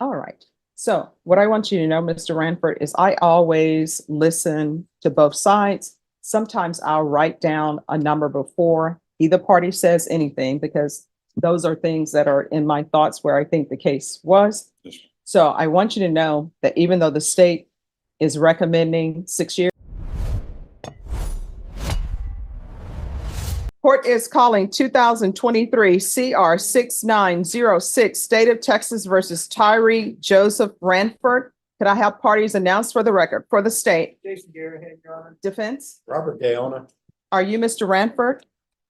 All right. So what I want you to know, Mr. Ranford, is I always listen to both sides. Sometimes I'll write down a number before either party says anything because those are things that are in my thoughts where I think the case was. Yes, sir. So I want you to know that even though the state is recommending 6 years, court is calling 2023 CR 6906, State of Texas versus Tyrie Joseph Ranford. Could I have parties announced for the record for the state? Jason Garrett, Your Honor. Defense? Robert Gaona. Are you Mr. Ranford?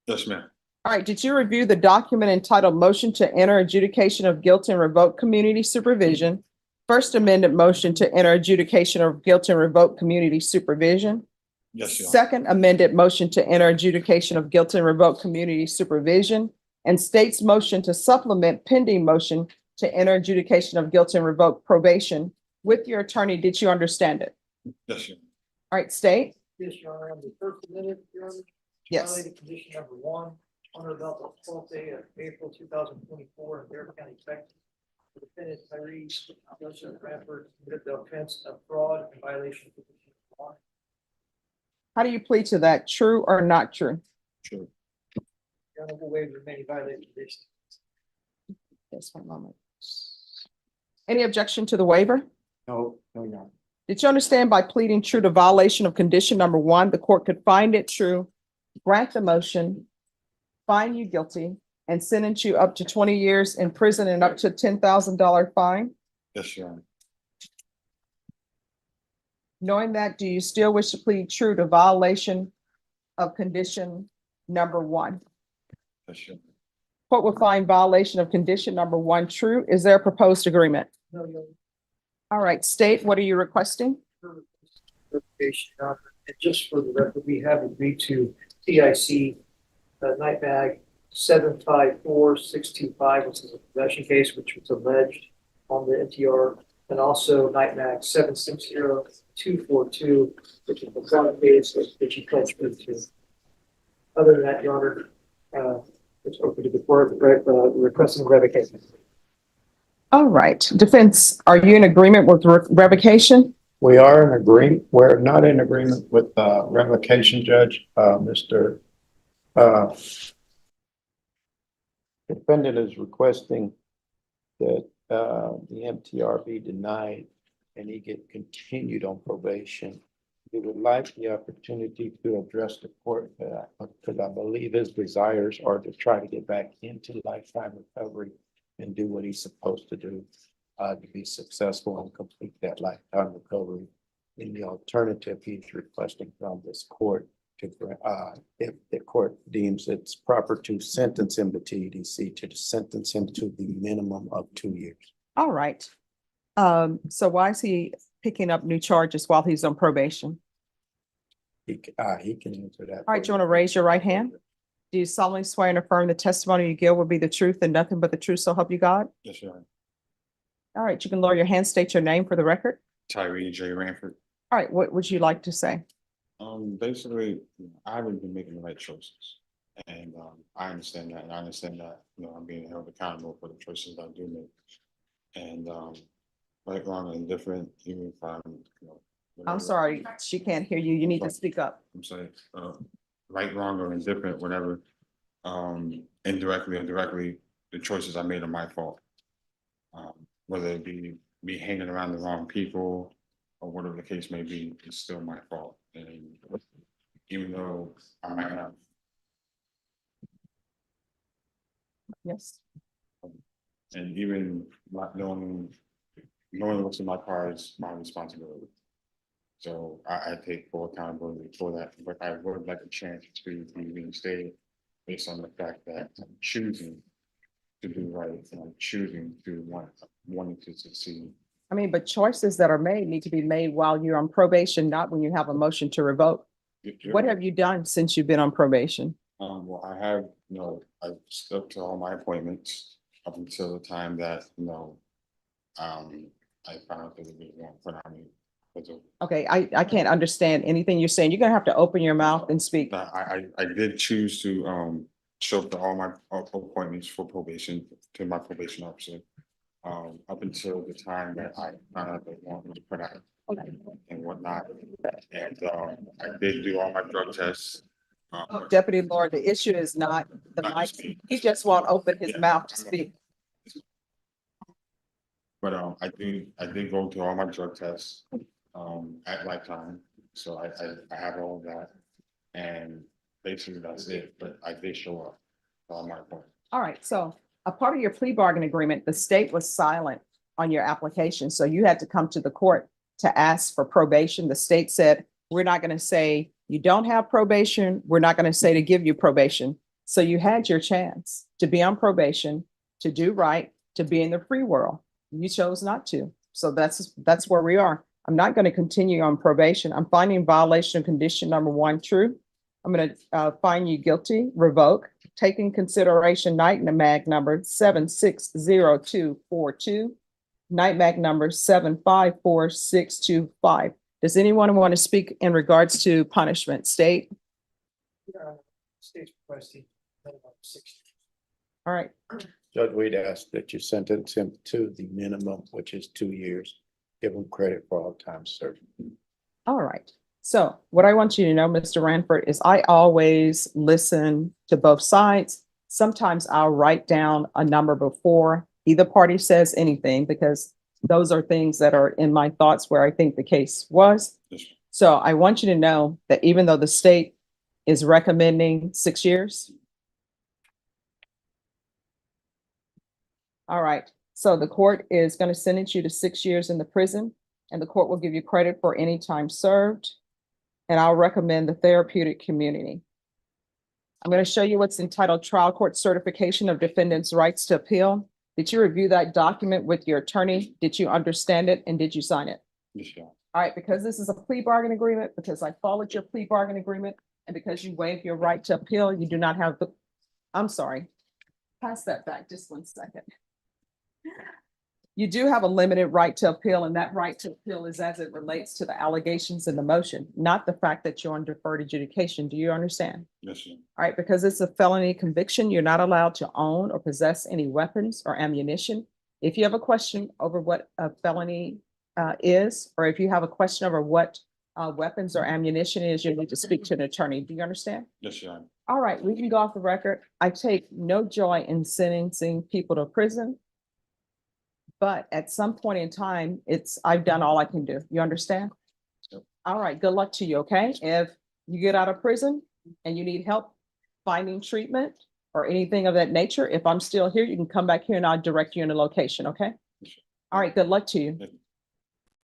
Yes, ma'am. All right. Did you review the document entitled Motion to Enter Adjudication of Guilt and Revoke Community Supervision? First Amendment motion to enter adjudication of guilt and revoke community supervision? Yes, Your Honor. Second amended motion to enter adjudication of guilt and revoke community supervision, and state's motion to supplement pending motion to enter adjudication of guilt and revoke probation. With your attorney, did you understand it? Yes, Your Honor. All right, state? Yes, Your Honor. On the first amendment, Your Honor. Yes. Violated condition number 1 on or about the 12th day of April 2024 in Garrett County, Texas. The defendant Tyrie Joseph Ranford committed the offense of fraud and violation of condition 1. How do you plead to that? True or not true? True. Your Honor, will waive the remaining violated conditions. Yes, one moment. Any objection to the waiver? No, Your Honor. Did you understand by pleading true to violation of condition number 1, the court could find it true, grant the motion, find you guilty, and sentence you up to 20 years in prison and up to $10,000 fine? Yes, Your Honor. Knowing that, do you still wish to plead true to violation of condition number 1? Yes, Your Honor. Court will find violation of condition number 1 true. Is there a proposed agreement? No, Your Honor. All right, state, what are you requesting? Revocation, Your Honor. And just for the record, we have agreed to TIC night bag 754625, which is a possession case, which was alleged on the NTR, and also night bag 760242, which is the fraud case that you pledged me to. Other than that, Your Honor, it's open to the court requesting revocation. All right, defense, are you in agreement with revocation? We are in agreement. We're not in agreement with revocation, Judge. Mr. Defendant is requesting that the MTR be denied and he get continued on probation. We would like the opportunity to address the court because I believe his desires are to try to get back into lifetime recovery and do what he's supposed to do to be successful and complete that lifetime recovery. In the alternative, he's requesting from this court to, if the court deems it's proper to sentence him to TDC, to sentence him to the minimum of 2 years. All right. So why is he picking up new charges while he's on probation? He can answer that. All right, do you want to raise your right hand? Do you solemnly swear and affirm the testimony you give will be the truth and nothing but the truth, so help you God? Yes, Your Honor. All right, you can lower your hand, state your name for the record. Tyrie J. Ranford. All right, what would you like to say? Basically, I haven't been making the right choices. And I understand that. And I understand that, I'm being held accountable for the choices I do make. And right, wrong, and indifferent, even if I'm, I'm sorry, she can't hear you. You need to speak up. I'm sorry, right, wrong, or indifferent, whatever. Indirectly or directly, the choices I made are my fault. Whether it be me hanging around the wrong people or whatever the case may be, it's still my fault. And even though I might have, Yes. and even not knowing what's in my power is my responsibility. So I take full accountability for that, but I would like a chance to be reinstated based on the fact that I'm choosing to do right and I'm choosing to wanting to succeed. I mean, but choices that are made need to be made while you're on probation, not when you have a motion to revoke. What have you done since you've been on probation? Well, I have, I've stuck to all my appointments up until the time that, I found out that it was wrong for me. Okay, I can't understand anything you're saying. You're gonna have to open your mouth and speak. I did choose to show up to all my appointments for probation to my probation officer. up until the time that I found out they want me to put out and whatnot. And, I did do all my drug tests. Deputy Lord, the issue is not the Not mic. speak. He just won't open his Yeah. mouth to speak. But, I did go through all my drug tests, at Lifetime, so I have all of that. And basically that's it, but I did show up on my point. All right, so a part of your plea bargain agreement, the state was silent on your application, so you had to come to the court to ask for probation. The state said, we're not going to say you don't have probation. We're not going to say to give you probation. So you had your chance to be on probation, to do right, to be in the free world. You chose not to. So that's where we are. I'm not going to continue on probation. I'm finding violation of condition number 1 true. I'm going to find you guilty, revoke, taking consideration night mag number 760242, night mag number 754625. Does anyone want to speak in regards to punishment? State? State's requesting minimum 6 years. All right. Judge, we'd ask that you sentence him to the minimum, which is 2 years. Give him credit for all time served. All right. So what I want you to know, Mr. Ranford, is I always listen to both sides. Sometimes I'll write down a number before either party says anything, because those are things that are in my thoughts where I think the case was. Yes. So I want you to know that even though the state is recommending 6 years. All right. So the court is going to sentence you to 6 years in the prison, and the court will give you credit for any time served. And I'll recommend the Therapeutic Community. I'm going to show you what's entitled Trial Court Certification of Defendants' Rights to Appeal. Did you review that document with your attorney? Did you understand it, and did you sign it? Yes, Your Honor. All right, because this is a plea bargain agreement, because I followed your plea bargain agreement, and because you waived your right to appeal, you do not have the, I'm sorry. Pass that back just 1 second. You do have a limited right to appeal, and that right to appeal is as it relates to the allegations in the motion, not the fact that you're on deferred adjudication. Do you understand? Yes, Your Honor. All right, because it's a felony conviction, you're not allowed to own or possess any weapons or ammunition. If you have a question over what a felony is, or if you have a question over what weapons or ammunition is, you need to speak to an attorney. Do you understand? Yes, Your Honor. All right, we can go off the record. I take no joy in sentencing people to prison. But at some point in time, I've done all I can do. You understand? Yep. All right, good luck to you, okay? If you get out of prison and you need help finding treatment or anything of that nature, if I'm still here, you can come back here and I'll direct you in a location, okay? All right, good luck to you.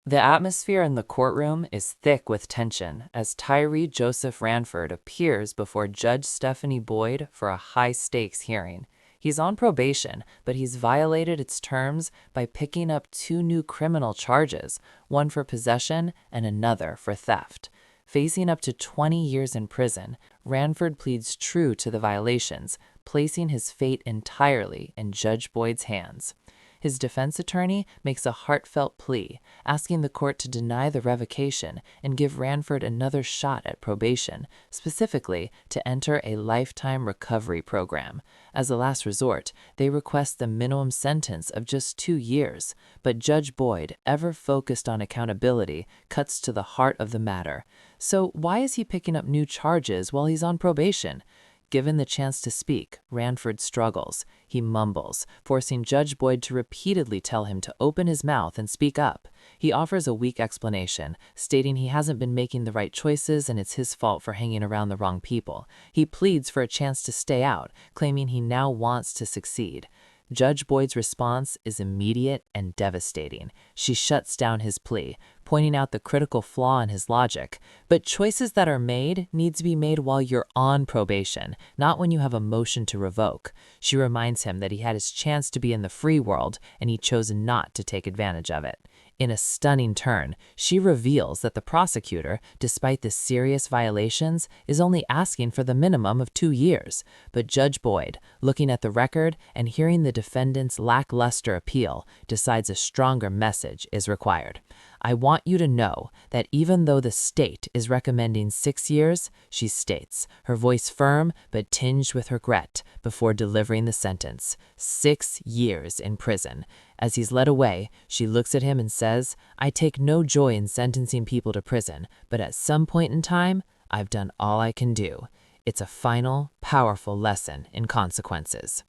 The atmosphere in the courtroom is thick with tension as Tyrie Joseph Ranford appears before Judge Stephanie Boyd for a high-stakes hearing. He's on probation, but he's violated its terms by picking up 2 new criminal charges, one for possession and another for theft. Facing up to 20 years in prison, Ranford pleads true to the violations, placing his fate entirely in Judge Boyd's hands. His defense attorney makes a heartfelt plea, asking the court to deny the revocation and give Ranford another shot at probation, specifically to enter a lifetime recovery program. As a last resort, they request the minimum sentence of just 2 years, but Judge Boyd, ever focused on accountability, cuts to the heart of the matter. So why is he picking up new charges while he's on probation? Given the chance to speak, Ranford struggles. He mumbles, forcing Judge Boyd to repeatedly tell him to open his mouth and speak up. He offers a weak explanation, stating he hasn't been making the right choices and it's his fault for hanging around the wrong people. He pleads for a chance to stay out, claiming he now wants to succeed. Judge Boyd's response is immediate and devastating. She shuts down his plea, pointing out the critical flaw in his logic. But choices that are made need to be made while you're on probation, not when you have a motion to revoke. She reminds him that he had his chance to be in the free world, and he chose not to take advantage of it. In a stunning turn, she reveals that the prosecutor, despite the serious violations, is only asking for the minimum of 2 years. But Judge Boyd, looking at the record and hearing the defendant's lackluster appeal, decides a stronger message is required. I want you to know that even though the state is recommending 6 years, she states, her voice firm but tinged with regret before delivering the sentence, 6 years in prison. As he's led away, she looks at him and says, I take no joy in sentencing people to prison, but at some point in time, I've done all I can do. It's a final, powerful lesson in consequences.